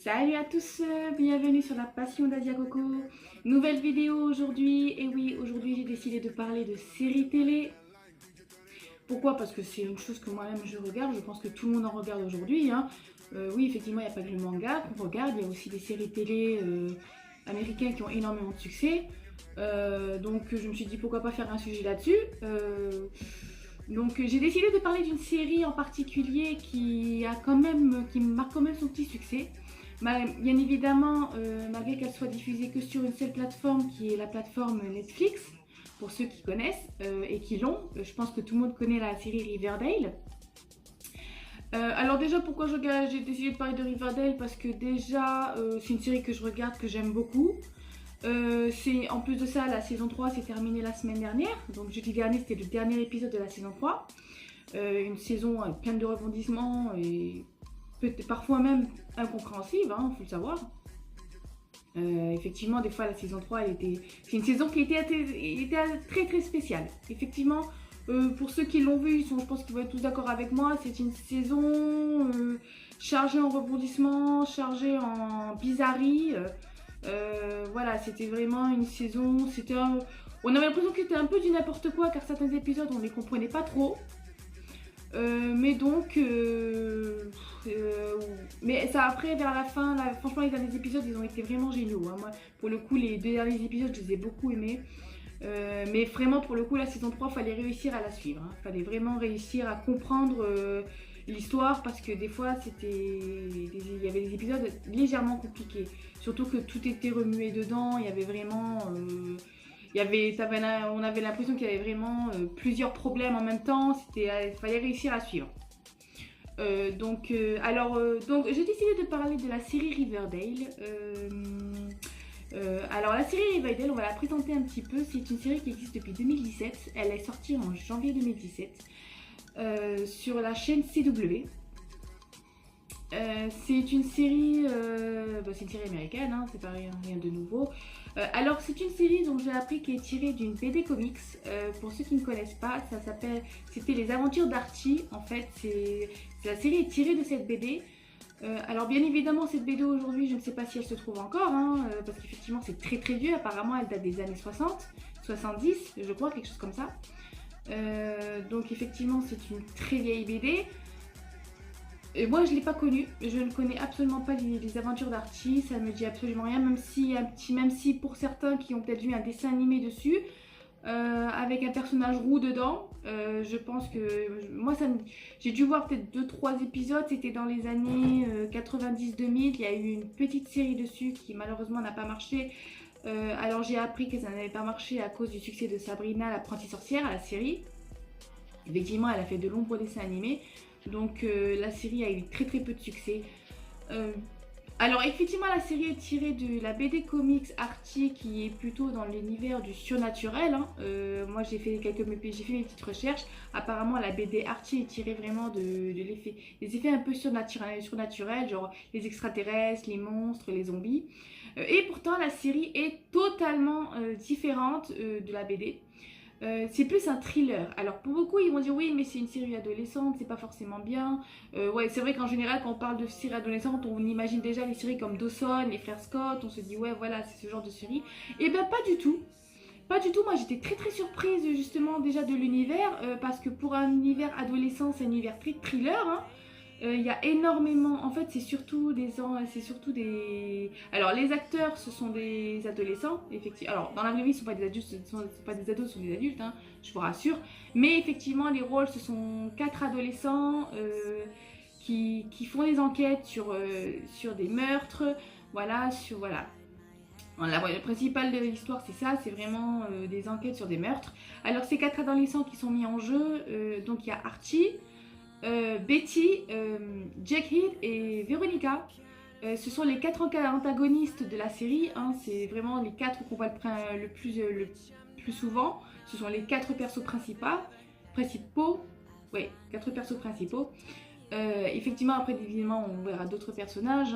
Salut à tous, bienvenue sur la passion d'Adia Coco. Nouvelle vidéo aujourd'hui, et oui, aujourd'hui j'ai décidé de parler de séries télé. Pourquoi? Parce que c'est une chose que moi-même je regarde, je pense que tout le monde en regarde aujourd'hui. Oui, effectivement, il n'y a pas que le manga qu'on regarde, il y a aussi des séries télé américaines qui ont énormément de succès. Donc je me suis dit pourquoi pas faire un sujet là-dessus. Donc j'ai décidé de parler d'une série en particulier qui marque quand même son petit succès. Bien évidemment, malgré qu'elle soit diffusée que sur une seule plateforme qui est la plateforme Netflix, pour ceux qui connaissent et qui l'ont, je pense que tout le monde connaît la série Riverdale. Alors déjà, pourquoi j'ai décidé de parler de Riverdale? Parce que déjà, c'est une série que je regarde, que j'aime beaucoup. En plus de ça, la saison 3 s'est terminée la semaine dernière. Donc jeudi dernier, c'était le dernier épisode de la saison 3. Une saison pleine de rebondissements et parfois même incompréhensible, faut le savoir. Effectivement, des fois, la saison 3, c'est une saison qui était très très spéciale. Effectivement, pour ceux qui l'ont vu, je pense qu'ils vont être tous d'accord avec moi, c'est une saison chargée en rebondissements, chargée en bizarreries. Voilà, c'était vraiment une saison. On avait l'impression que c'était un peu du n'importe quoi, car certains épisodes, on ne les comprenait pas trop. Mais ça après vers la fin, franchement les derniers épisodes ils ont été vraiment géniaux. Moi pour le coup les deux derniers épisodes je les ai beaucoup aimés. Mais vraiment pour le coup la saison 3 fallait réussir à la suivre. Fallait vraiment réussir à comprendre l'histoire parce que des fois il y avait des épisodes légèrement compliqués. Surtout que tout était remué dedans, il y avait vraiment... on avait l'impression qu'il y avait vraiment plusieurs problèmes en même temps. Il fallait réussir à suivre. Donc j'ai décidé de parler de la série Riverdale. Alors la série Riverdale, on va la présenter un petit peu. C'est une série qui existe depuis 2017. Elle est sortie en janvier 2017 sur la chaîne CW. C'est une série américaine, c'est pas rien de nouveau. Alors c'est une série dont j'ai appris qu'elle est tirée d'une BD comics. Pour ceux qui ne connaissent pas, c'était les aventures d'Archie. En fait, la série est tirée de cette BD. Alors bien évidemment cette BD aujourd'hui, je ne sais pas si elle se trouve encore, parce qu'effectivement c'est très très vieux. Apparemment elle date des années 60, 70, je crois, quelque chose comme ça. Donc effectivement c'est une très vieille BD. Et moi je ne l'ai pas connue, je ne connais absolument pas les aventures d'Archie, ça ne me dit absolument rien, même si pour certains qui ont peut-être vu un dessin animé dessus, avec un personnage roux dedans, je pense que j'ai dû voir peut-être 2-3 épisodes, c'était dans les années 90-2000, il y a eu une petite série dessus qui malheureusement n'a pas marché. Alors j'ai appris que ça n'avait pas marché à cause du succès de Sabrina l'apprentie sorcière, la série. Effectivement elle a fait de nombreux dessins animés. Donc la série a eu très très peu de succès. Alors effectivement la série est tirée de la BD comics Archie qui est plutôt dans l'univers du surnaturel. Moi j'ai fait mes petites recherches. Apparemment la BD Archie est tirée vraiment des effets un peu surnaturels, genre les extraterrestres, les monstres, les zombies. Et pourtant la série est totalement différente de la BD. C'est plus un thriller. Alors pour beaucoup ils vont dire oui mais c'est une série adolescente, c'est pas forcément bien. Ouais c'est vrai qu'en général quand on parle de série adolescente on imagine déjà les séries comme Dawson, les frères Scott, on se dit ouais voilà c'est ce genre de série. Et ben pas du tout. Pas du tout, moi j'étais très très surprise justement déjà de l'univers parce que pour un univers adolescent c'est un univers très thriller. Il y a énormément, en fait c'est surtout des... Alors les acteurs ce sont des adolescents, effectivement. Alors dans la vraie vie ce ne sont pas des adultes, ce sont pas des ados, ce sont des adultes, je vous rassure. Mais effectivement les rôles ce sont 4 adolescents qui font des enquêtes sur des meurtres, voilà. Le principal de l'histoire c'est ça, c'est vraiment des enquêtes sur des meurtres. Alors ces 4 adolescents qui sont mis en jeu, donc il y a Archie, Betty, Jughead et Veronica. Ce sont les 4 antagonistes de la série. C'est vraiment les 4 qu'on voit le plus souvent. Ce sont les 4 persos principaux. Ouais, 4 persos principaux. Effectivement, après, évidemment, on verra d'autres personnages.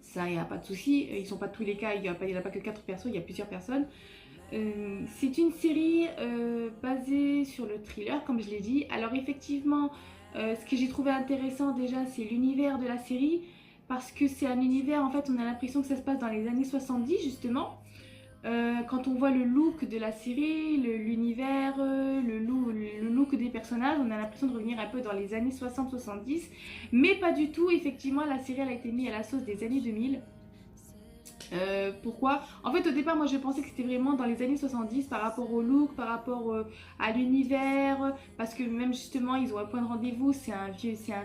Ça, il n'y a pas de souci. Ils sont pas tous les cas. Il n'y en a pas que 4 persos, il y a plusieurs personnes. C'est une série basée sur le thriller, comme je l'ai dit. Alors effectivement, ce que j'ai trouvé intéressant déjà, c'est l'univers de la série. parce que c'est un univers, en fait, on a l'impression que ça se passe dans les années 70 justement. Quand on voit le look de la série, l'univers, le look des personnages, on a l'impression de revenir un peu dans les années 60-70, mais pas du tout. Effectivement, la série elle a été mise à la sauce des années 2000. Pourquoi? En fait, au départ, moi je pensais que c'était vraiment dans les années 70 par rapport au look, par rapport à l'univers, parce que même justement, ils ont un point de rendez-vous, c'est un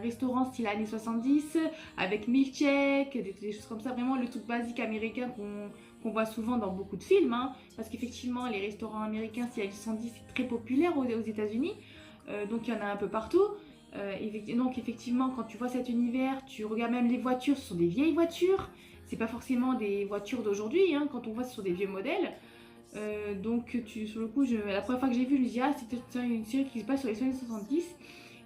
restaurant style années 70 avec milkshake, des choses comme ça, vraiment le truc basique américain qu'on voit souvent dans beaucoup de films, hein, parce qu'effectivement, les restaurants américains style années 70 c'est très populaire aux États-Unis, donc il y en a un peu partout. Donc effectivement, quand tu vois cet univers, tu regardes même les voitures, ce sont des vieilles voitures. C'est pas forcément des voitures d'aujourd'hui, hein, quand on voit ce sont des vieux modèles. Donc sur le coup, la première fois que j'ai vu, je me dis ah c'est peut-être une série qui se passe sur les années 70.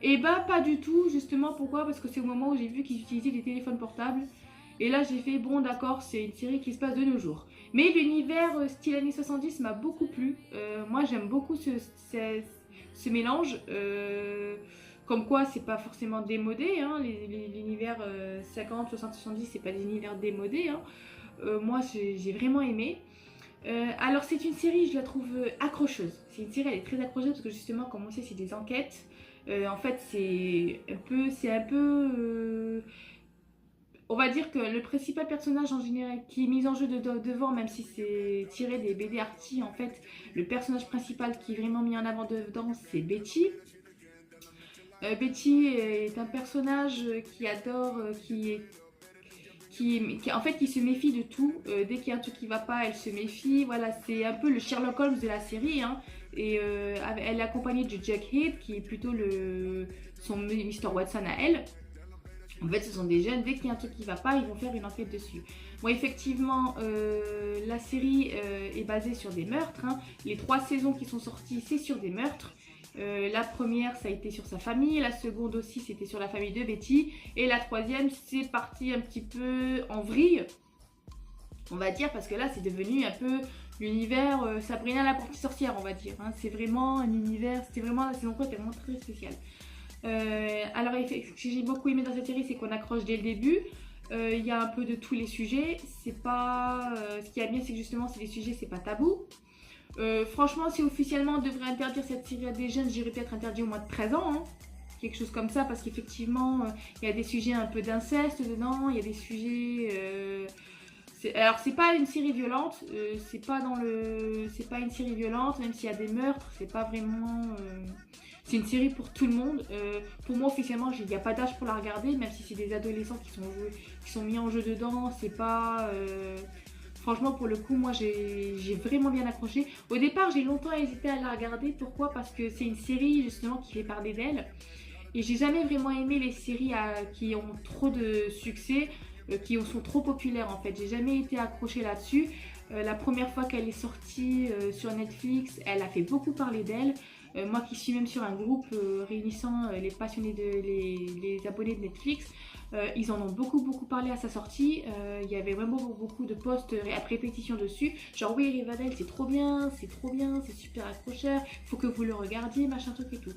Et bah pas du tout, justement pourquoi? Parce que c'est au moment où j'ai vu qu'ils utilisaient des téléphones portables. Et là j'ai fait bon d'accord, c'est une série qui se passe de nos jours. Mais l'univers style années 70 m'a beaucoup plu. Moi j'aime beaucoup ce mélange. Comme quoi, c'est pas forcément démodé, hein, l'univers 50, 60, 70, c'est pas des univers démodés. Hein. Moi, j'ai vraiment aimé. Alors, c'est une série, je la trouve accrocheuse. C'est une série, elle est très accrocheuse parce que justement, comme on sait, c'est des enquêtes. En fait, on va dire que le principal personnage en général qui est mis en jeu devant, même si c'est tiré des BD Archie, en fait, le personnage principal qui est vraiment mis en avant dedans, c'est Betty. Betty est un personnage qui adore, en fait, qui se méfie de tout. Dès qu'il y a un truc qui va pas, elle se méfie. Voilà, c'est un peu le Sherlock Holmes de la série. Hein. Et elle est accompagnée de Jughead, qui est plutôt son Mr. Watson à elle. En fait, ce sont des jeunes, dès qu'il y a un truc qui va pas, ils vont faire une enquête dessus. Bon, effectivement, la série est basée sur des meurtres. Hein. Les 3 saisons qui sont sorties, c'est sur des meurtres. La première, ça a été sur sa famille. La seconde aussi, c'était sur la famille de Betty. Et la troisième, c'est parti un petit peu en vrille, on va dire, parce que là, c'est devenu un peu l'univers Sabrina l'apprentie sorcière, on va dire. Hein. C'est vraiment un univers, la saison 3 était vraiment très spéciale. Alors, ce que j'ai beaucoup aimé dans cette série, c'est qu'on accroche dès le début. Il y a un peu de tous les sujets. C'est pas, ce qui est bien, c'est que justement, c'est des sujets, c'est pas tabou. Franchement, si officiellement on devrait interdire cette série à des jeunes, j'irais peut-être interdire au moins de 13 ans. Hein. Quelque chose comme ça, parce qu'effectivement, il y a des sujets un peu d'inceste dedans, il y a des sujets. Alors, c'est pas une série violente, c'est pas une série violente, même s'il y a des meurtres, c'est pas vraiment. C'est une série pour tout le monde. Pour moi, officiellement, il n'y a pas d'âge pour la regarder, même si c'est des adolescents qui sont mis en jeu dedans, c'est pas. Franchement, pour le coup, moi, j'ai vraiment bien accroché. Au départ, j'ai longtemps hésité à la regarder. Pourquoi? Parce que c'est une série, justement, qui fait parler d'elle. Et j'ai jamais vraiment aimé les séries qui ont trop de succès, qui sont trop populaires, en fait. J'ai jamais été accrochée là-dessus. La première fois qu'elle est sortie sur Netflix, elle a fait beaucoup parler d'elle. Moi qui suis même sur un groupe réunissant les passionnés, les abonnés de Netflix, ils en ont beaucoup parlé à sa sortie. Il y avait vraiment beaucoup de posts à répétition dessus. Genre oui, Riverdale c'est trop bien, c'est super accrocheur, faut que vous le regardiez, machin truc et tout.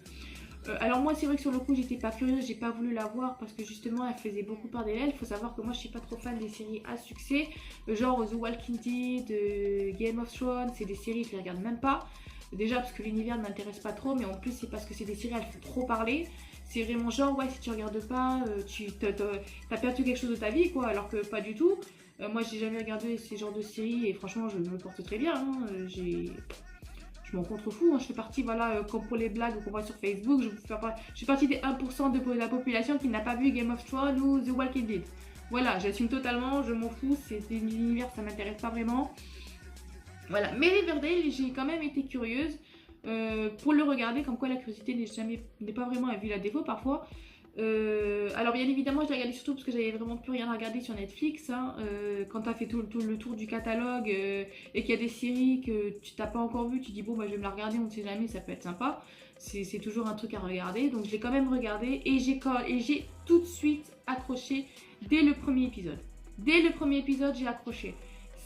Alors moi c'est vrai que sur le coup j'étais pas curieuse, j'ai pas voulu la voir parce que justement elle faisait beaucoup parler d'elle. Il faut savoir que moi je suis pas trop fan des séries à succès, genre The Walking Dead, Game of Thrones, c'est des séries que je les regarde même pas. Déjà parce que l'univers ne m'intéresse pas trop, mais en plus c'est parce que c'est des séries, elles font trop parler. C'est vraiment genre, ouais, si tu regardes pas, t'as perdu quelque chose de ta vie, quoi, alors que pas du tout. Moi, j'ai jamais regardé ces genres de séries et franchement, je me porte très bien. Hein. Je m'en contrefous. Hein. Je fais partie, voilà, comme pour les blagues qu'on voit sur Facebook, je fais partie des 1% de la population qui n'a pas vu Game of Thrones ou The Walking Dead. Voilà, j'assume totalement, je m'en fous, c'est l'univers, ça m'intéresse pas vraiment. Voilà, mais Riverdale, j'ai quand même été curieuse pour le regarder, comme quoi la curiosité n'est pas vraiment un vilain défaut parfois. Alors bien évidemment je l'ai regardé surtout parce que j'avais vraiment plus rien à regarder sur Netflix. Hein. Quand tu as fait tout le tour du catalogue et qu'il y a des séries que tu t'as pas encore vu, tu dis bon bah je vais me la regarder, on ne sait jamais, ça peut être sympa. C'est toujours un truc à regarder, donc je l'ai quand même regardé et j'ai tout de suite accroché dès le premier épisode. Dès le premier épisode j'ai accroché.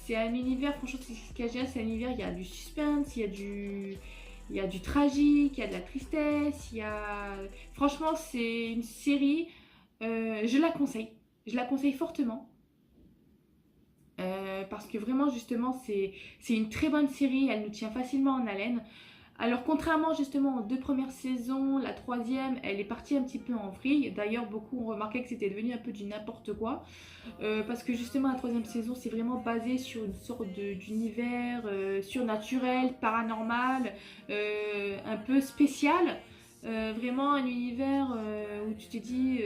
C'est un univers, franchement, ce qu'il y a, c'est un univers, il y a du suspense, il y a du tragique, il y a de la tristesse, Franchement, c'est une série, je la conseille. je la conseille fortement. Parce que vraiment justement c'est une très bonne série, elle nous tient facilement en haleine. Alors contrairement justement aux 2 premières saisons, la 3e elle est partie un petit peu en vrille. D'ailleurs beaucoup ont remarqué que c'était devenu un peu du n'importe quoi. Parce que justement la 3e saison c'est vraiment basé sur une sorte d'univers surnaturel, paranormal, un peu spécial. Vraiment un univers où tu te dis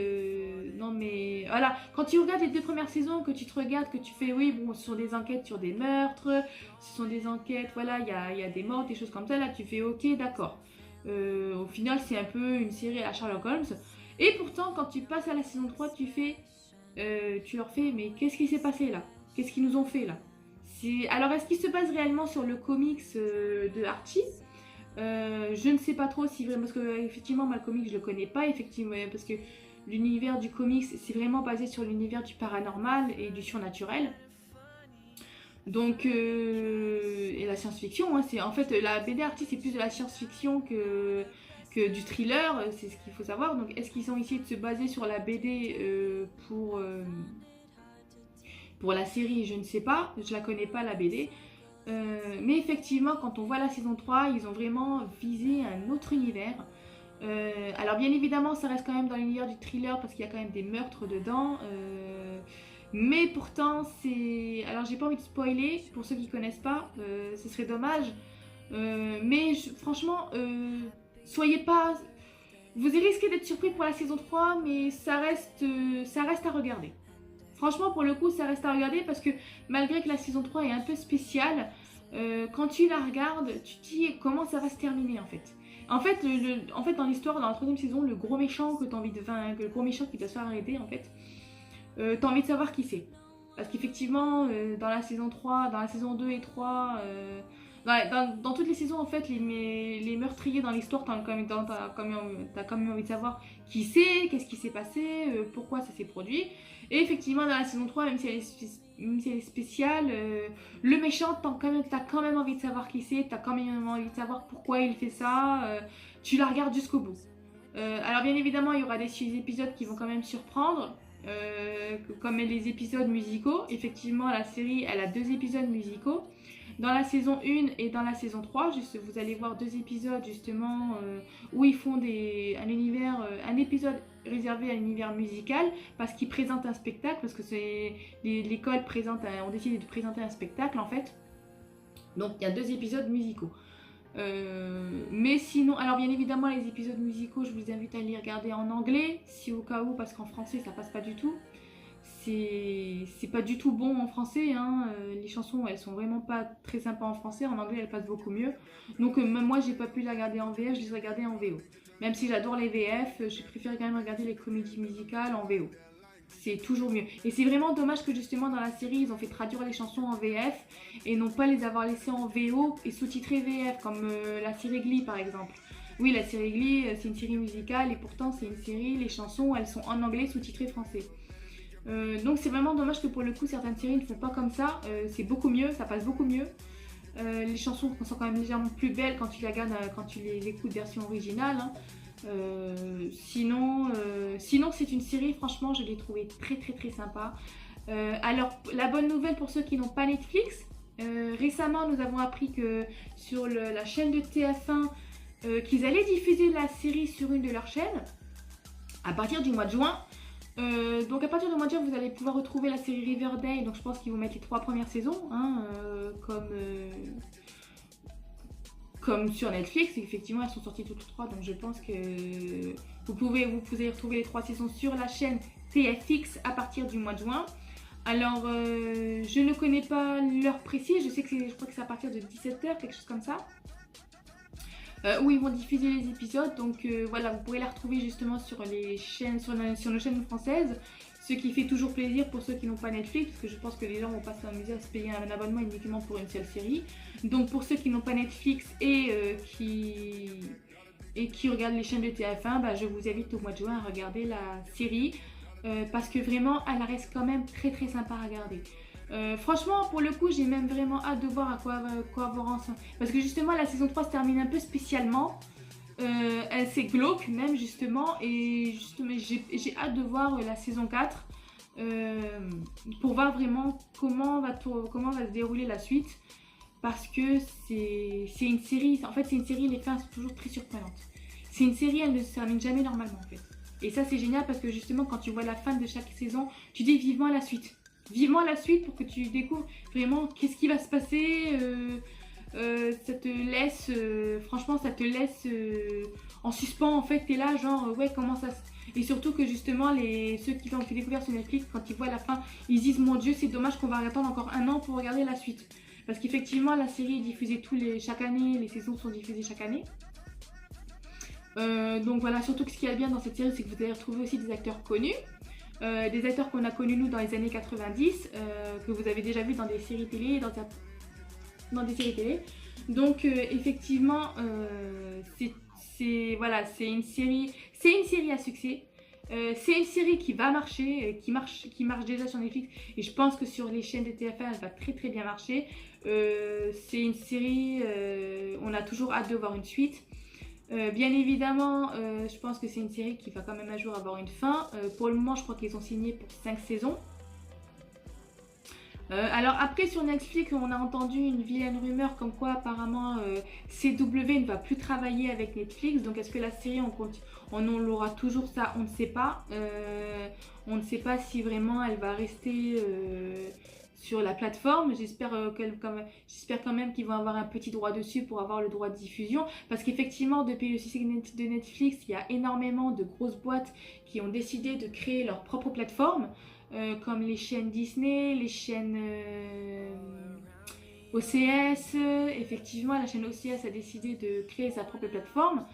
non mais voilà, quand tu regardes les 2 premières saisons, que tu te regardes, que tu fais oui bon ce sont des enquêtes sur des meurtres, ce sont des enquêtes, voilà il y a des morts, des choses comme ça, là tu fais ok d'accord. Au final c'est un peu une série à la Sherlock Holmes, et pourtant quand tu passes à la saison 3 tu fais tu leur fais mais qu'est-ce qui s'est passé là, qu'est-ce qu'ils nous ont fait là. Alors est-ce qu'il se base réellement sur le comics de Archie? Je ne sais pas trop si vraiment, parce que effectivement moi le comic je le connais pas effectivement, parce que l'univers du comics c'est vraiment basé sur l'univers du paranormal et du surnaturel. Donc et la science-fiction, hein, c'est en fait la BD Archie c'est plus de la science-fiction que du thriller, c'est ce qu'il faut savoir. Donc est-ce qu'ils ont essayé de se baser sur la BD pour la série? Je ne sais pas, je la connais pas la BD. Mais effectivement, quand on voit la saison 3, ils ont vraiment visé un autre univers. Alors bien évidemment, ça reste quand même dans l'univers du thriller parce qu'il y a quand même des meurtres dedans. Mais pourtant, c'est... Alors j'ai pas envie de spoiler, pour ceux qui connaissent pas, ce serait dommage. Franchement, soyez pas... Vous risquez d'être surpris pour la saison 3, mais ça reste à regarder. Franchement, pour le coup, ça reste à regarder parce que malgré que la saison 3 est un peu spéciale, quand tu la regardes, tu te dis comment ça va se terminer en fait. En fait, dans l'histoire, dans la 3e saison, le gros méchant le gros méchant qui doit se faire arrêter, en fait, t'as envie de savoir qui c'est. Parce qu'effectivement, dans la saison 3, dans la saison 2 et 3, dans toutes les saisons, en fait, les meurtriers dans l'histoire, t'as quand même envie de savoir qui c'est, qu'est-ce qui s'est passé, pourquoi ça s'est produit. Et effectivement, dans la saison 3, même si elle est spéciale, le méchant, t'as quand même envie de savoir qui c'est, t'as quand même envie de savoir pourquoi il fait ça, tu la regardes jusqu'au bout. Alors bien évidemment, il y aura des épisodes qui vont quand même surprendre, comme les épisodes musicaux. Effectivement, la série, elle a 2 épisodes musicaux. Dans la saison 1 et dans la saison 3, vous allez voir 2 épisodes justement où ils font un épisode réservé à l'univers musical parce qu'ils présentent un spectacle, parce que l'école ont décidé de présenter un spectacle en fait. Donc il y a 2 épisodes musicaux. Mais sinon, alors bien évidemment les épisodes musicaux, je vous invite à les regarder en anglais, si au cas où, parce qu'en français ça passe pas du tout. C'est pas du tout bon en français, hein. Les chansons elles sont vraiment pas très sympas en français, en anglais elles passent beaucoup mieux. Donc même moi j'ai pas pu les regarder en VF, je les ai regardées en VO. Même si j'adore les VF, je préfère quand même regarder les comédies musicales en VO. C'est toujours mieux. Et c'est vraiment dommage que justement dans la série ils ont fait traduire les chansons en VF et non pas les avoir laissées en VO et sous-titrées VF comme la série Glee par exemple. Oui, la série Glee c'est une série musicale et pourtant c'est une série, les chansons elles sont en anglais sous-titrées français. Donc c'est vraiment dommage que pour le coup certaines séries ne font pas comme ça, c'est beaucoup mieux, ça passe beaucoup mieux. Les chansons sont quand même légèrement plus belles quand tu les regardes, quand tu les écoutes version originale, hein. Sinon c'est une série, franchement je l'ai trouvée très très très sympa. Alors la bonne nouvelle pour ceux qui n'ont pas Netflix, récemment nous avons appris que sur la chaîne de TF1 qu'ils allaient diffuser la série sur une de leurs chaînes à partir du mois de juin. Donc à partir du mois de juin vous allez pouvoir retrouver la série Riverdale, donc je pense qu'ils vont mettre les 3 premières saisons hein, comme sur Netflix. Effectivement elles sont sorties toutes les 3, donc je pense que vous pouvez retrouver les 3 saisons sur la chaîne TFX à partir du mois de juin. Alors je ne connais pas l'heure précise, je crois que c'est à partir de 17h, quelque chose comme ça. Où ils vont diffuser les épisodes, donc voilà, vous pourrez la retrouver justement sur les chaînes, sur nos chaînes françaises, ce qui fait toujours plaisir pour ceux qui n'ont pas Netflix, parce que je pense que les gens vont pas s'amuser à se payer un abonnement uniquement pour une seule série. Donc pour ceux qui n'ont pas Netflix et qui regardent les chaînes de TF1, bah, je vous invite au mois de juin à regarder la série, parce que vraiment elle reste quand même très très sympa à regarder. Franchement pour le coup j'ai même vraiment hâte de voir à quoi avoir ensemble, parce que justement la saison 3 se termine un peu spécialement, c'est glauque même justement, et justement j'ai hâte de voir la saison 4 pour voir vraiment comment va se dérouler la suite. Parce que c'est une série, en fait c'est une série, les fins sont toujours très surprenantes. C'est une série, elle ne se termine jamais normalement en fait. Et ça c'est génial parce que justement quand tu vois la fin de chaque saison, tu dis vivement la suite. Vivement la suite pour que tu découvres vraiment qu'est-ce qui va se passer. Ça te laisse, franchement ça te laisse en suspens en fait. T'es là genre ouais comment ça se... Et surtout que justement ceux qui l'ont fait découvrir sur Netflix, quand ils voient la fin, ils disent mon Dieu c'est dommage qu'on va attendre encore un an pour regarder la suite. Parce qu'effectivement, la série est diffusée chaque année, les saisons sont diffusées chaque année. Donc voilà, surtout que ce qui est bien dans cette série, c'est que vous allez retrouver aussi des acteurs connus. Des acteurs qu'on a connus nous dans les années 90, que vous avez déjà vus dans des séries télé, dans des séries télé. Donc effectivement, voilà, c'est une série à succès. C'est une série qui va marcher, qui marche déjà sur Netflix et je pense que sur les chaînes de TF1 elle va très très bien marcher. C'est une série, on a toujours hâte de voir une suite. Bien évidemment, je pense que c'est une série qui va quand même un jour avoir une fin. Pour le moment, je crois qu'ils ont signé pour 5 saisons. Alors après sur Netflix on a entendu une vilaine rumeur comme quoi apparemment CW ne va plus travailler avec Netflix, donc est-ce que la série on l'aura toujours, ça on ne sait pas. On ne sait pas si vraiment elle va rester sur la plateforme. J'espère quand même qu'ils vont avoir un petit droit dessus pour avoir le droit de diffusion, parce qu'effectivement depuis le succès de Netflix il y a énormément de grosses boîtes qui ont décidé de créer leur propre plateforme. Comme les chaînes Disney, les chaînes OCS. Effectivement, la chaîne OCS a décidé de créer sa propre plateforme.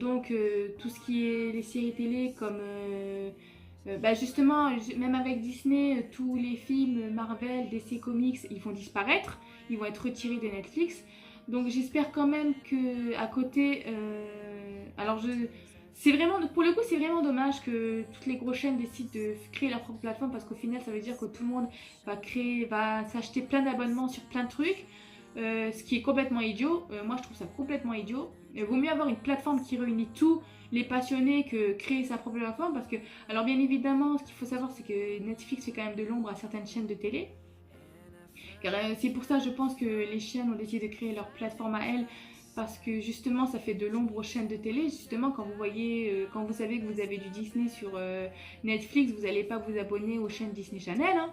Donc, tout ce qui est les séries télé, comme justement, même avec Disney, tous les films Marvel, DC Comics, ils vont disparaître. Ils vont être retirés de Netflix. Donc, j'espère quand même que à côté. C'est vraiment, pour le coup, c'est vraiment dommage que toutes les grosses chaînes décident de créer leur propre plateforme, parce qu'au final, ça veut dire que tout le monde va s'acheter plein d'abonnements sur plein de trucs, ce qui est complètement idiot. Moi, je trouve ça complètement idiot. Il vaut mieux avoir une plateforme qui réunit tous les passionnés que créer sa propre plateforme, parce que, alors bien évidemment, ce qu'il faut savoir, c'est que Netflix fait quand même de l'ombre à certaines chaînes de télé. Car c'est pour ça, je pense que les chaînes ont décidé de créer leur plateforme à elles, parce que justement ça fait de l'ombre aux chaînes de télé. Justement quand vous savez que vous avez du Disney sur Netflix, vous n'allez pas vous abonner aux chaînes Disney Channel, hein,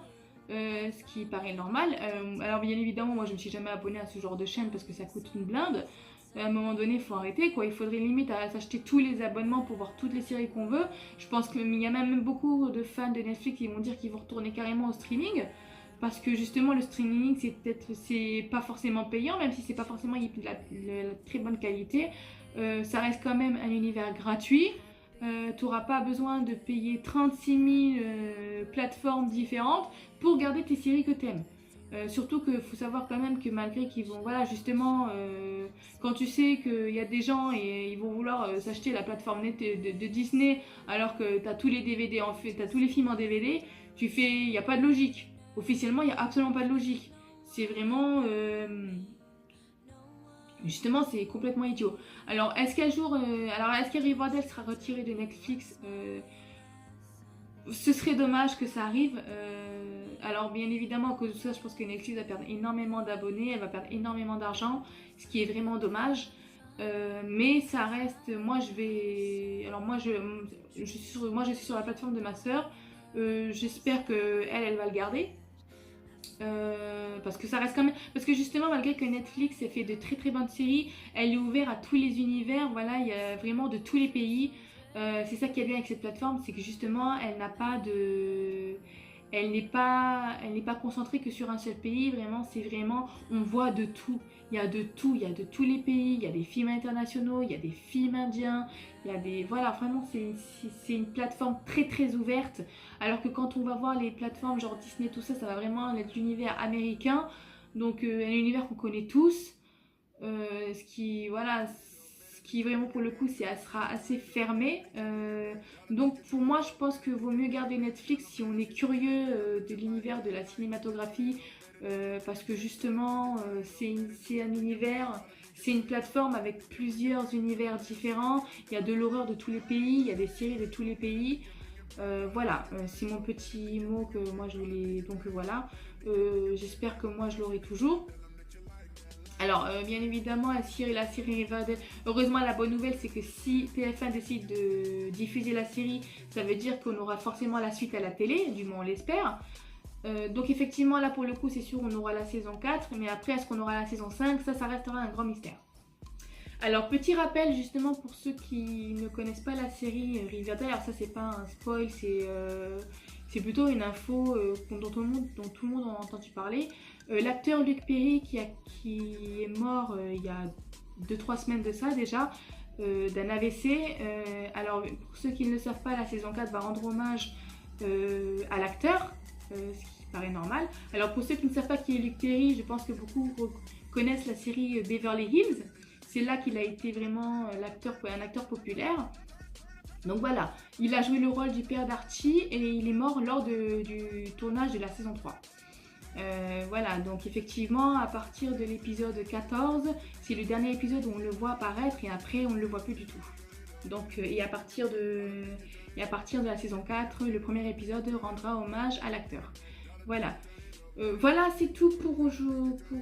ce qui paraît normal. Alors bien évidemment moi je me suis jamais abonnée à ce genre de chaîne parce que ça coûte une blinde. À un moment donné il faut arrêter quoi, il faudrait limite à s'acheter tous les abonnements pour voir toutes les séries qu'on veut. Je pense qu'il y a même beaucoup de fans de Netflix qui vont dire qu'ils vont retourner carrément au streaming. Parce que justement le streaming c'est pas forcément payant, même si c'est pas forcément de la très bonne qualité. Ça reste quand même un univers gratuit. Tu n'auras pas besoin de payer 36 000 plateformes différentes pour garder tes séries que tu aimes. Surtout qu'il faut savoir quand même que malgré qu'ils vont, voilà justement, quand tu sais qu'il y a des gens et ils vont vouloir s'acheter la plateforme de Disney alors que tu as tous les DVD en fait, tu as tous les films en DVD, il n'y a pas de logique. Officiellement, il n'y a absolument pas de logique. C'est vraiment... justement, c'est complètement idiot. Alors, est-ce qu'un jour... est-ce que Riverdale sera retiré de Netflix Ce serait dommage que ça arrive. Alors, bien évidemment, à cause de ça, je pense que Netflix va perdre énormément d'abonnés. Elle va perdre énormément d'argent. Ce qui est vraiment dommage. Mais ça reste... Moi, je vais... Alors, moi, je suis sur la plateforme de ma soeur. J'espère qu'elle va le garder. Parce que ça reste quand même, parce que justement malgré que Netflix ait fait de très très bonnes séries, elle est ouverte à tous les univers. Voilà, il y a vraiment de tous les pays. C'est ça qui est bien avec cette plateforme, c'est que justement elle n'est pas concentrée que sur un seul pays. Vraiment, on voit de tout. Il y a de tout, il y a de tous les pays. Il y a des films internationaux, il y a des films indiens, voilà, vraiment c'est une plateforme très très ouverte. Alors que quand on va voir les plateformes genre Disney, tout ça, ça va vraiment être l'univers américain. Donc un univers qu'on connaît tous. Ce qui vraiment pour le coup sera assez fermé. Donc pour moi je pense que vaut mieux garder Netflix si on est curieux de l'univers de la cinématographie, parce que justement c'est un univers, c'est une plateforme avec plusieurs univers différents. Il y a de l'horreur de tous les pays, il y a des séries de tous les pays. Voilà, c'est mon petit mot que moi je voulais. Donc voilà, j'espère que moi je l'aurai toujours. Alors, bien évidemment, la série Riverdale. Heureusement, la bonne nouvelle, c'est que si TF1 décide de diffuser la série, ça veut dire qu'on aura forcément la suite à la télé, du moins on l'espère. Donc effectivement, là pour le coup, c'est sûr, on aura la saison 4, mais après, est-ce qu'on aura la saison 5? Ça restera un grand mystère. Alors, petit rappel justement pour ceux qui ne connaissent pas la série Riverdale, alors ça c'est pas un spoil, c'est plutôt une info dont tout le monde en a entendu parler. L'acteur Luc Perry qui est mort il y a 2-3 semaines de ça déjà, d'un AVC. Alors pour ceux qui ne le savent pas, la saison 4 va rendre hommage à l'acteur, ce qui paraît normal. Alors pour ceux qui ne savent pas qui est Luc Perry, je pense que beaucoup connaissent la série Beverly Hills. C'est là qu'il a été vraiment un acteur populaire. Donc voilà, il a joué le rôle du père d'Archie et il est mort lors du tournage de la saison 3. Voilà, donc effectivement, à partir de l'épisode 14, c'est le dernier épisode où on le voit apparaître et après on ne le voit plus du tout. Donc, et à partir de la saison 4, le premier épisode rendra hommage à l'acteur. Voilà. Voilà, c'est tout pour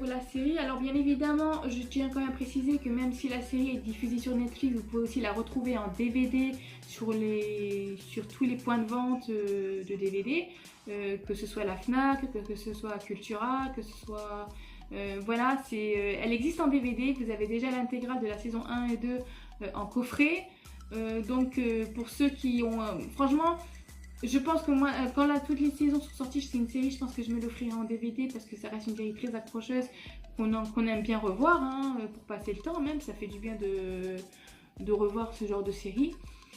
la série. Alors bien évidemment, je tiens quand même à préciser que même si la série est diffusée sur Netflix, vous pouvez aussi la retrouver en DVD sur tous les points de vente de DVD, que ce soit la Fnac, que ce soit Cultura, que ce soit... voilà, elle existe en DVD, vous avez déjà l'intégrale de la saison 1 et 2 en coffret. Donc pour ceux qui ont... franchement... Je pense que moi, quand toutes les saisons sont sorties, c'est une série, je pense que je me l'offrirai en DVD parce que ça reste une série très accrocheuse qu'on aime bien revoir, hein, pour passer le temps même, ça fait du bien de revoir ce genre de série.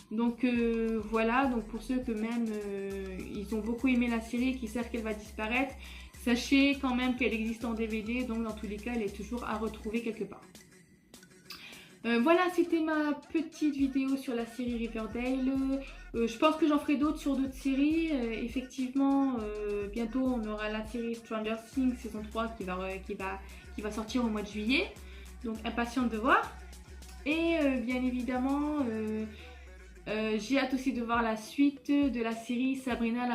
Donc voilà, donc pour ceux que même ils ont beaucoup aimé la série, qui savent qu'elle va disparaître, sachez quand même qu'elle existe en DVD, donc dans tous les cas, elle est toujours à retrouver quelque part. Voilà, c'était ma petite vidéo sur la série Riverdale. Je pense que j'en ferai d'autres sur d'autres séries. Effectivement, bientôt on aura la série Stranger Things saison 3 qui va sortir au mois de juillet. Donc impatiente de voir. Et bien évidemment, j'ai hâte aussi de voir la suite de la série Sabrina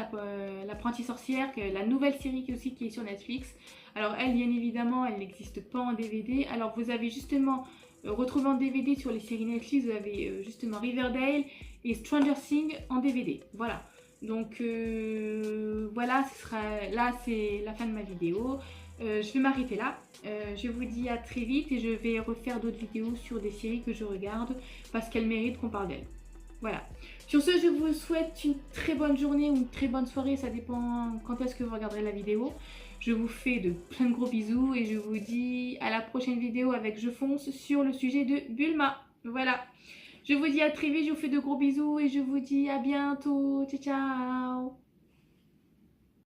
l'apprentie sorcière, la nouvelle série qui est sur Netflix. Alors elle, bien évidemment, elle n'existe pas en DVD. Alors vous avez justement... retrouvé en DVD sur les séries Netflix, vous avez justement Riverdale et Stranger Things en DVD. Voilà. Donc voilà, là c'est la fin de ma vidéo. Je vais m'arrêter là. Je vous dis à très vite et je vais refaire d'autres vidéos sur des séries que je regarde parce qu'elles méritent qu'on parle d'elles. Voilà. Sur ce, je vous souhaite une très bonne journée ou une très bonne soirée, ça dépend quand est-ce que vous regarderez la vidéo. Je vous fais de plein de gros bisous et je vous dis à la prochaine vidéo avec Je fonce sur le sujet de Bulma. Voilà. Je vous dis à très vite, je vous fais de gros bisous et je vous dis à bientôt. Ciao, ciao.